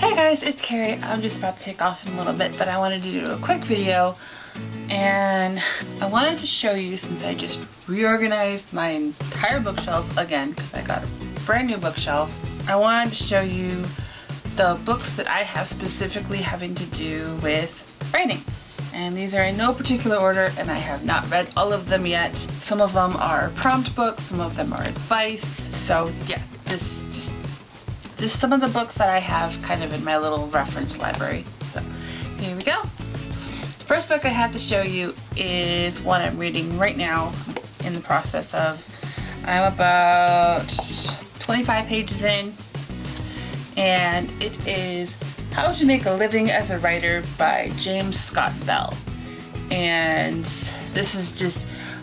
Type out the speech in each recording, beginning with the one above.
Hey guys, it's Carrie. I'm just about to take off in a little bit, but I wanted to do a quick video, and I wanted to show you, since I just reorganized my entire bookshelf again because I got a brand new bookshelf, I wanted to show you the books that I have specifically having to do with writing. And these are in no particular order, and I have not read all of them yet. Some of them are prompt books, some of them are advice. So yeah, just some of the books that I have kind of in my little reference library. So here we go. The first book I have to show you is one I'm reading right now, in the process of. I'm about 25 pages in, and it is How to Make a Living as a Writer by James Scott Bell. And this is just,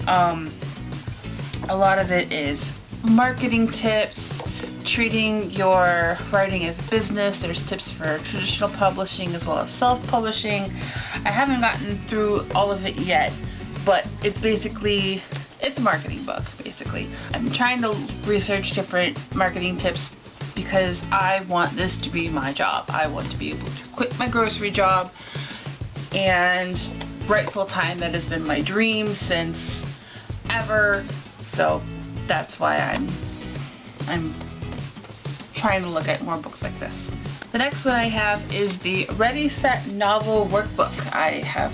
a lot of it is marketing tips, treating your writing as business. There's tips for traditional publishing as well as self-publishing. I haven't gotten through all of it yet, but it's basically, it's a marketing book, basically. I'm trying to research different marketing tips because I want this to be my job. I want to be able to quit my grocery job and write full-time. That has been my dream since ever. So that's why I'm trying to look at more books like this. The next one I have is the Ready Set Novel Workbook. I have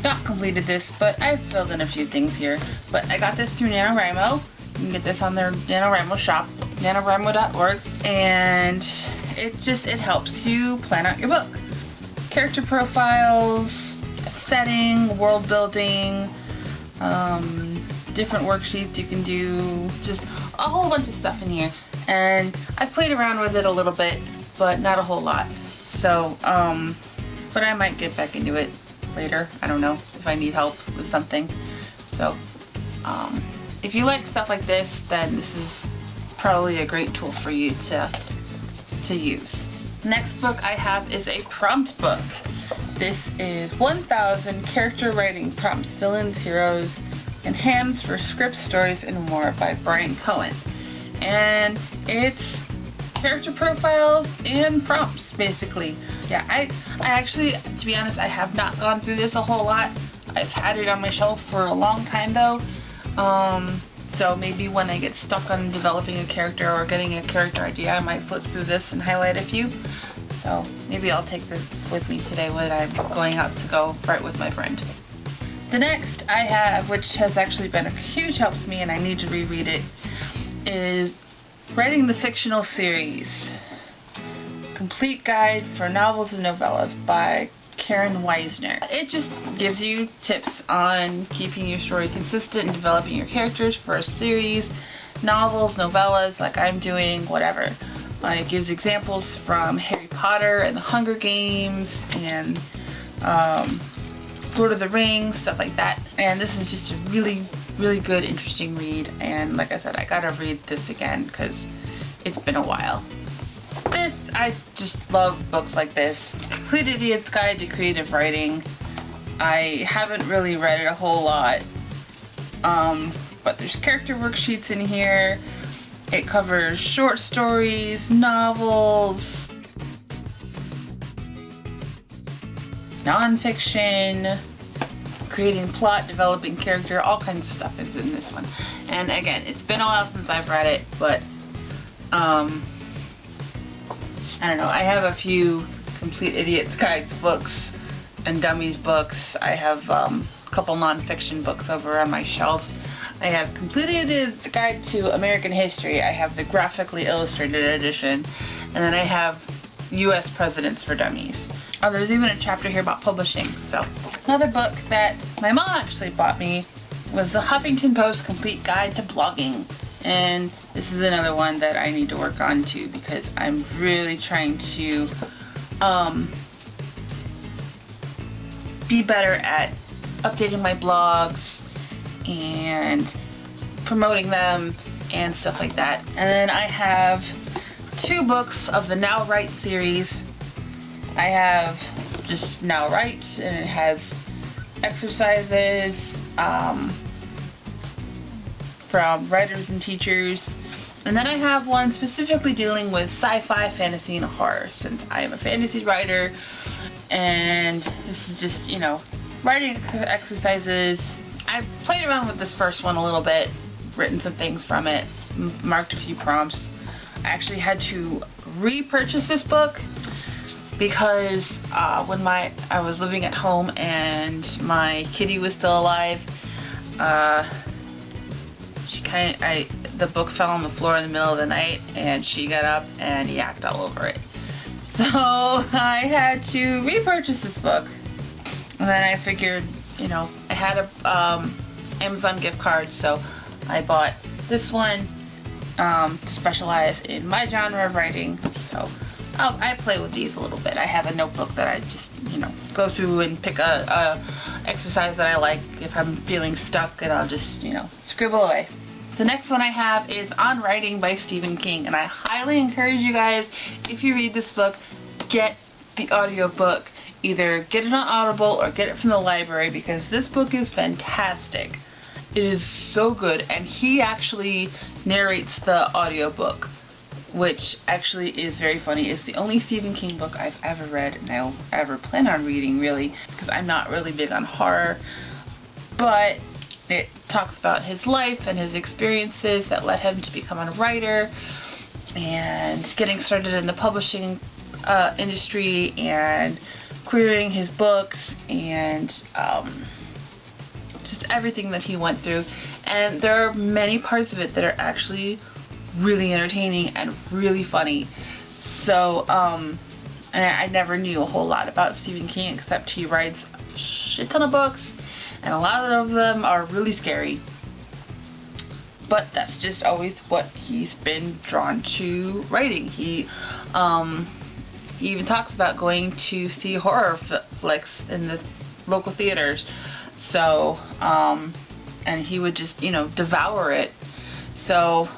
not completed this, but I've filled in a few things here. But I got this through NaNoWriMo. You can get this on their NaNoWriMo shop, nanowrimo.org, and it helps you plan out your book. Character profiles, setting, world building, different worksheets you can do, just a whole bunch of stuff in here. And I played around with it a little bit, but not a whole lot. So, but I might get back into it later. I don't know if I need help with something. So, if you like stuff like this, then this is probably a great tool for you to use. Next book I have is a prompt book. This is 1000 Character Writing Prompts, Villains, Heroes, and Hams for Scripts, Stories, and More by Brian Cohen. And it's character profiles and prompts, basically. Yeah, I actually, to be honest, I have not gone through this a whole lot. I've had it on my shelf for a long time though. So maybe when I get stuck on developing a character or getting a character idea, I might flip through this and highlight a few. So maybe I'll take this with me today when I'm going out to go write with my friend. The next I have, which has actually been a huge help to me and I need to reread it, is Writing the Fictional Series, Complete Guide for Novels and Novellas by Karen Weisner. It just gives you tips on keeping your story consistent and developing your characters for a series, novels, novellas, like I'm doing, whatever. It gives examples from Harry Potter and the Hunger Games and Lord of the Rings, stuff like that. And this is just a really good, interesting read. And like I said, I gotta read this again because it's been a while. I just love books like this. Complete Idiot's Guide to Creative Writing. I haven't really read it a whole lot, but there's character worksheets in here. It covers short stories, novels, nonfiction, creating plot, developing character, all kinds of stuff is in this one. And again, it's been a while since I've read it, but I don't know, I have a few Complete Idiot's Guides books and Dummies books. I have a couple nonfiction books over on my shelf. I have Complete Idiot's Guide to American History. I have the graphically illustrated edition. And then I have U.S. Presidents for Dummies. Oh, there's even a chapter here about publishing. So, another book that my mom actually bought me was the Huffington Post Complete Guide to Blogging. And this is another one that I need to work on too, because I'm really trying to be better at updating my blogs and promoting them and stuff like that. And then I have 2 books of the Now Write series. I have just Now Write, and it has exercises from writers and teachers, And then I have one specifically dealing with sci-fi, fantasy, and horror, since I am a fantasy writer. And this is just, you know, writing exercises. I've played around with this first one a little bit, written some things from it, marked a few prompts. I actually had to repurchase this book because when I was living at home and my kitty was still alive, the book fell on the floor in the middle of the night and she got up and yacked all over it. So I had to repurchase this book. And then I figured, you know, I had a Amazon gift card, so I bought this one to specialize in my genre of writing. So I play with these a little bit. I have a notebook that I just, you know, go through and pick a exercise that I like if I'm feeling stuck, and I'll just, you know, scribble away. The next one I have is On Writing by Stephen King, and I highly encourage you guys, if you read this book, get the audiobook. Either get it on Audible or get it from the library, because this book is fantastic. It is so good, and he actually narrates the audiobook, which actually is very funny. It's the only Stephen King book I've ever read, and I'll ever plan on reading, really, because I'm not really big on horror. But it talks about his life and his experiences that led him to become a writer and getting started in the publishing industry and querying his books and just everything that he went through. And there are many parts of it that are actually really entertaining and really funny. So I never knew a whole lot about Stephen King, except he writes a shit ton of books, and a lot of them are really scary. But that's just always what he's been drawn to writing. He even talks about going to see horror flicks in the local theaters. So, and he would just, you know, devour it. So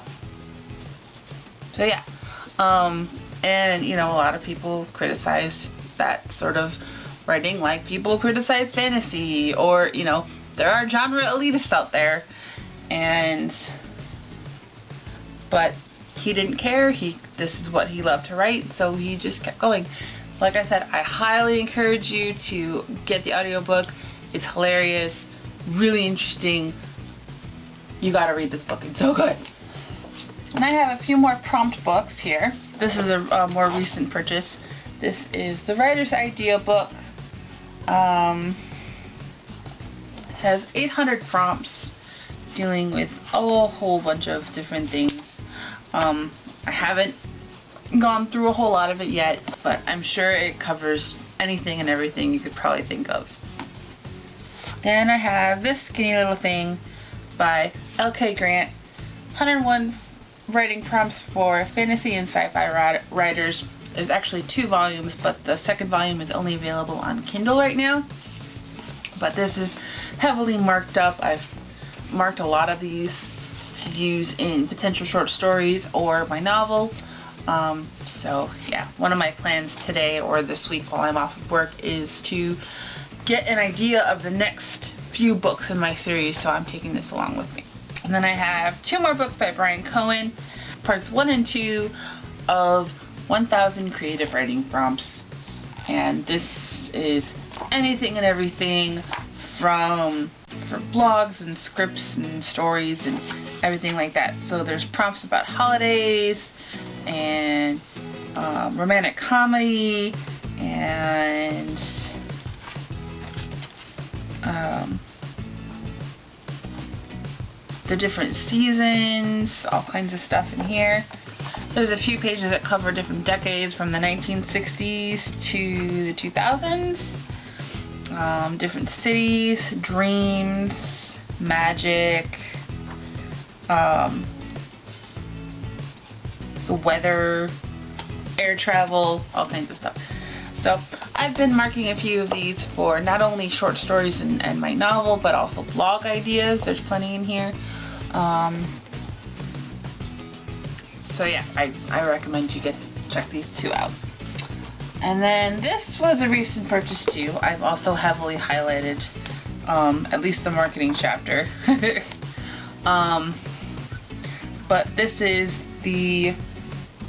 yeah. And, you know, a lot of people criticize that sort of writing, like people criticize fantasy, or, you know, there are genre elitists out there. But he didn't care. This is what he loved to write, so he just kept going. Like I said, I highly encourage you to get the audiobook. It's hilarious, really interesting. You gotta read this book, it's so good. And I have a few more prompt books here. This is a more recent purchase. This is the Writer's Idea book. Has 800 prompts dealing with a whole bunch of different things. I haven't gone through a whole lot of it yet, but I'm sure it covers anything and everything you could probably think of. Then I have this skinny little thing by L.K. Grant, 101 writing prompts for fantasy and sci-fi writers. There's actually 2 volumes, but the second volume is only available on Kindle right now. But this is heavily marked up. I've marked a lot of these to use in potential short stories or my novel. So yeah, one of my plans today or this week while I'm off of work is to get an idea of the next few books in my series, so I'm taking this along with me. And then I have 2 more books by Brian Cohen, parts 1 and 2 of 1000 creative writing prompts. And this is anything and everything from for blogs and scripts and stories and everything like that. So there's prompts about holidays and romantic comedy and the different seasons, all kinds of stuff in here. There's a few pages that cover different decades from the 1960s to the 2000s. Different cities, dreams, magic, the weather, air travel, all kinds of stuff. So I've been marking a few of these for not only short stories and my novel, but also blog ideas. There's plenty in here. So yeah, I recommend you check these 2 out. And then this was a recent purchase too. I've also heavily highlighted at least the marketing chapter. But this is the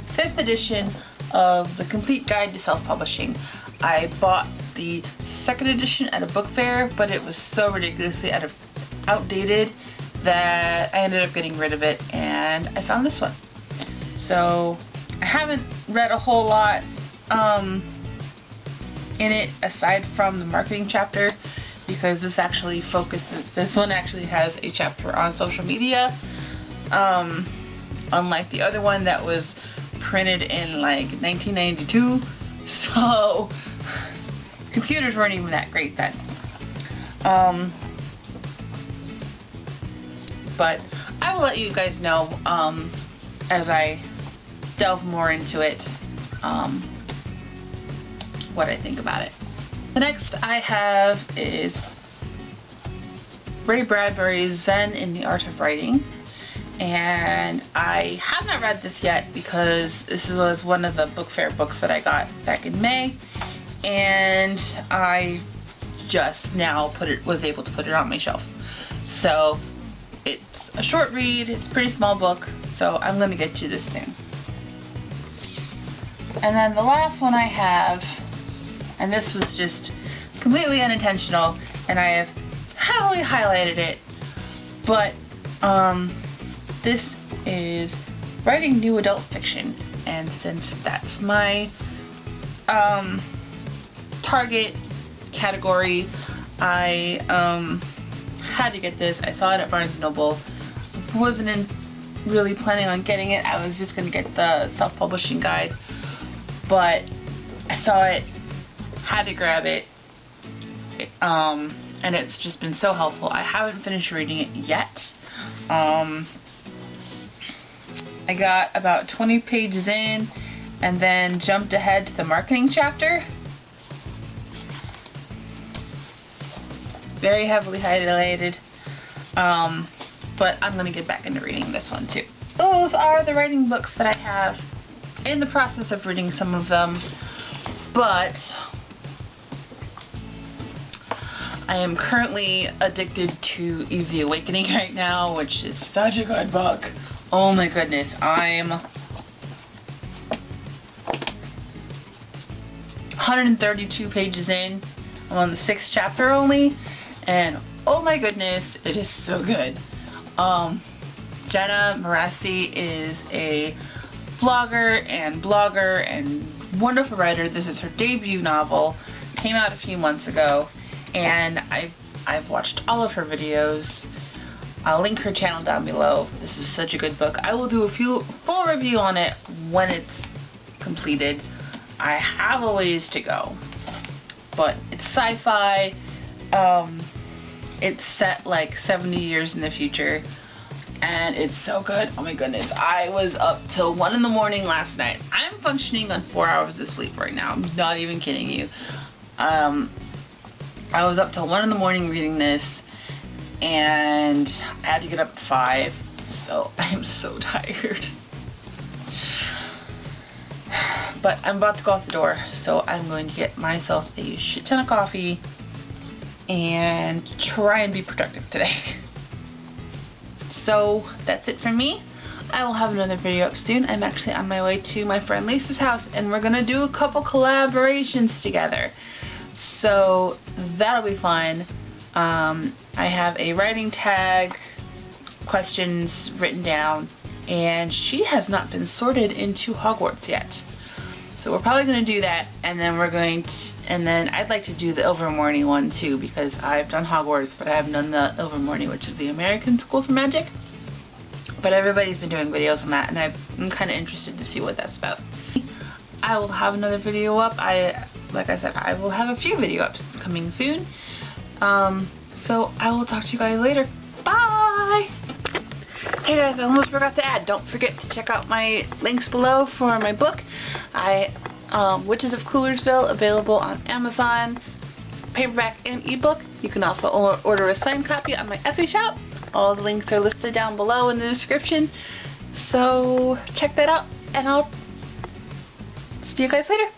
5th edition of the Complete Guide to Self-Publishing. I bought the 2nd edition at a book fair, but it was so ridiculously outdated that I ended up getting rid of it, and I found this one. So I haven't read a whole lot in it aside from the marketing chapter, because this one actually has a chapter on social media, unlike the other one that was printed in like 1992. So computers weren't even that great then. But I will let you guys know as I delve more into it what I think about it. The next I have is Ray Bradbury's Zen in the Art of Writing, and I have not read this yet because this was one of the book fair books that I got back in May, and I just now was able to put it on my shelf. So it's a short read, it's a pretty small book, so I'm going to get to this soon. And then the last one I have, and this was just completely unintentional, and I have heavily highlighted it, but this is writing new adult fiction, and since that's my target category, I had to get this. I saw it at Barnes & Noble. Wasn't really planning on getting it. I was just going to get the self-publishing guide, but I saw it, had to grab it, and it's just been so helpful. I haven't finished reading it yet. I got about 20 pages in and then jumped ahead to the marketing chapter. Very heavily highlighted, but I'm going to get back into reading this one too. Those are the writing books that I have. In the process of reading some of them, but I am currently addicted to Eve the Awakening right now, which is such a good book. Oh my goodness, I'm 132 pages in. I'm on the 6th chapter only, and oh my goodness, it is so good. Jenna Morassi is a vlogger and blogger and wonderful writer. This is her debut novel. Came out a few months ago, and I've watched all of her videos. I'll link her channel down below. This is such a good book. I will do a full review on it when it's completed. I have a ways to go, but it's sci-fi. It's set like 70 years in the future, and it's so good. Oh my goodness, I was up till 1 in the morning last night. I'm functioning on 4 hours of sleep right now. I'm not even kidding you. I was up till 1 in the morning reading this, and I had to get up at 5, so I am so tired. But I'm about to go out the door, so I'm going to get myself a shit ton of coffee and try and be productive today. So that's it for me. I will have another video up soon. I'm actually on my way to my friend Lisa's house, and we're gonna do a couple collaborations together. So that'll be fun. I have a writing tag, questions written down, and she has not been sorted into Hogwarts yet. So we're probably going to do that, and then I'd like to do the Ilvermorny one too, because I've done Hogwarts, but I haven't done the Ilvermorny, which is the American School for Magic. But everybody's been doing videos on that, and I'm kind of interested to see what that's about. I will have another video up. Like I said, I will have a few video ups coming soon. So I will talk to you guys later. Bye! Hey guys, I almost forgot to add, don't forget to check out my links below for my book. Witches of Coolersville, available on Amazon, paperback and ebook. You can also order a signed copy on my Etsy shop. All the links are listed down below in the description. So check that out, and I'll see you guys later.